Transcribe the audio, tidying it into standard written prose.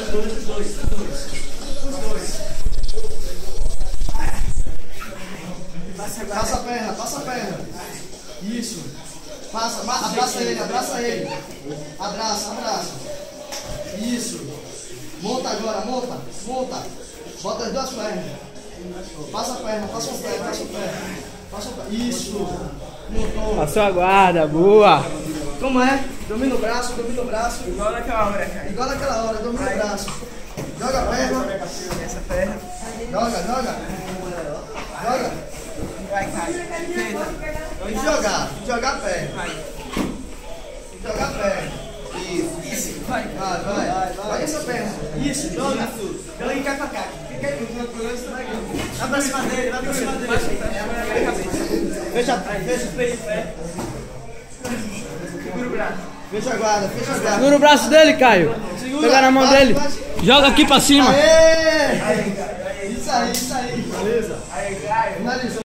Os dois. Passa a perna. Isso. Abraça ele. Abraça. Isso. Monta agora, monta. Bota as duas pernas. Passa a perna, passa o pé. Isso. Montou. Passou a guarda, boa. Como é? Domina o braço. Igual naquela hora, Domina o braço. Joga a perna. Essa perna. Joga. Vai, cai. Tem que jogar a perna. Jogar a perna. Isso. Vai. Vai essa perna. Isso, joga. Joga e cai pra cá. Vai pra cima dele. Fecha o pé. Segura o braço. Fecha a guarda. Segura o braço dele, Caio. Pega na mão dele. Joga aqui pra cima. Aê! Isso aí. Beleza. Aí, Caio. Finalizou.